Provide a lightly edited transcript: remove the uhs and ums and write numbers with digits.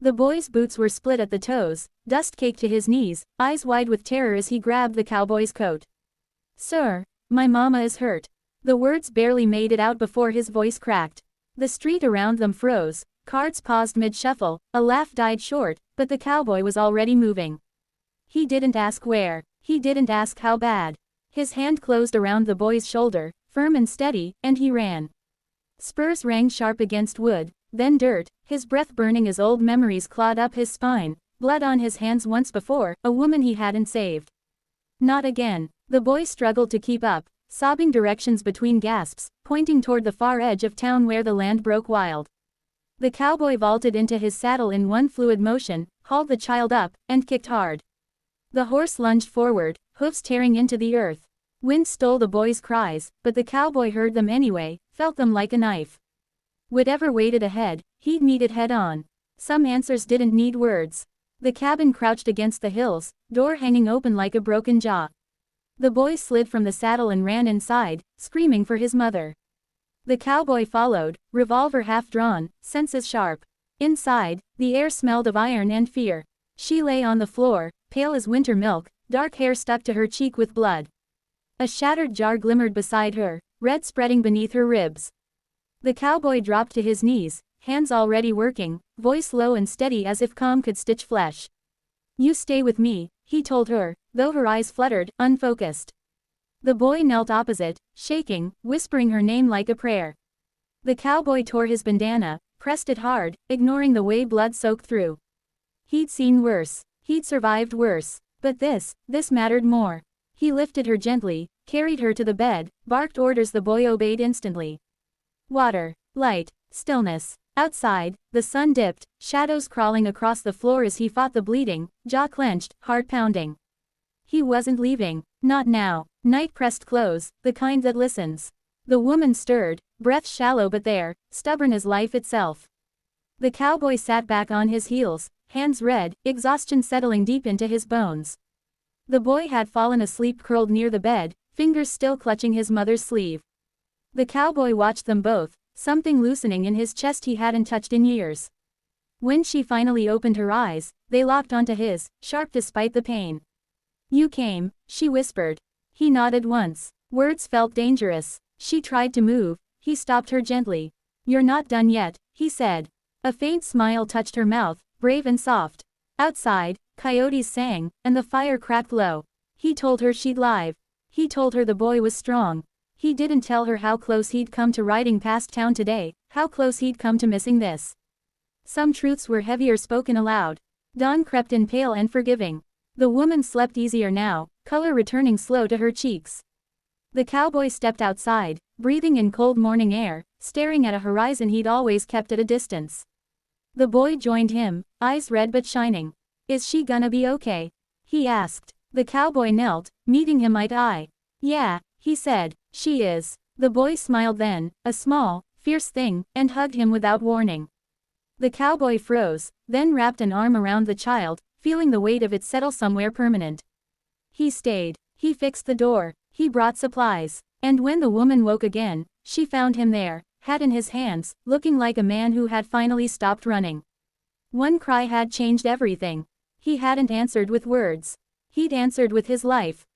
The boy's boots were split at the toes, dust caked to his knees, eyes wide with terror as he grabbed the cowboy's coat. "Sir, my mama is hurt." The words barely made it out before his voice cracked. The street around them froze, cars paused mid-shuffle, a laugh died short, but the cowboy was already moving. He didn't ask where, he didn't ask how bad. His hand closed around the boy's shoulder, firm and steady, and he ran. Spurs rang sharp against wood, then dirt, his breath burning as old memories clawed up his spine, blood on his hands once before, a woman he hadn't saved. Not again. The boy struggled to keep up, sobbing directions between gasps, pointing toward the far edge of town where the land broke wild. The cowboy vaulted into his saddle in one fluid motion, hauled the child up, and kicked hard. The horse lunged forward, hoofs tearing into the earth. Wind stole the boy's cries, but the cowboy heard them anyway, felt them like a knife. Whatever waited ahead, he'd meet it head-on. Some answers didn't need words. The cabin crouched against the hills, door hanging open like a broken jaw. The boy slid from the saddle and ran inside, screaming for his mother. The cowboy followed, revolver half-drawn, senses sharp. Inside, the air smelled of iron and fear. She lay on the floor, pale as winter milk, dark hair stuck to her cheek with blood. A shattered jar glimmered beside her, red spreading beneath her ribs. The cowboy dropped to his knees, hands already working, voice low and steady as if calm could stitch flesh. "You stay with me," he told her, though her eyes fluttered, unfocused. The boy knelt opposite, shaking, whispering her name like a prayer. The cowboy tore his bandana, pressed it hard, ignoring the way blood soaked through. He'd seen worse. He'd survived worse. But this mattered more. He lifted her gently, carried her to the bed, barked orders the boy obeyed instantly. Water, light, stillness. Outside, the sun dipped, shadows crawling across the floor as he fought the bleeding, jaw clenched, heart pounding. He wasn't leaving. Not now. Night pressed close, the kind that listens. The woman stirred, breath shallow but there, stubborn as life itself. The cowboy sat back on his heels, hands red, exhaustion settling deep into his bones. The boy had fallen asleep curled near the bed, fingers still clutching his mother's sleeve. The cowboy watched them both, something loosening in his chest he hadn't touched in years. When she finally opened her eyes, they locked onto his, sharp despite the pain. "You came," she whispered. He nodded once. Words felt dangerous. She tried to move, he stopped her gently. "You're not done yet," he said. A faint smile touched her mouth, brave and soft. Outside, coyotes sang, and the fire cracked low. He told her she'd live. He told her the boy was strong. He didn't tell her how close he'd come to riding past town today, how close he'd come to missing this. Some truths were heavier spoken aloud. Dawn crept in pale and forgiving. The woman slept easier now, color returning slow to her cheeks. The cowboy stepped outside, breathing in cold morning air, staring at a horizon he'd always kept at a distance. The boy joined him, eyes red but shining. "Is she gonna be okay?" he asked. The cowboy knelt, meeting him eye to eye. "Yeah," he said, "she is." The boy smiled then, a small, fierce thing, and hugged him without warning. The cowboy froze, then wrapped an arm around the child, feeling the weight of it settle somewhere permanent. He stayed. He fixed the door. He brought supplies. And when the woman woke again, she found him there, hat in his hands, looking like a man who had finally stopped running. One cry had changed everything. He hadn't answered with words. He'd answered with his life.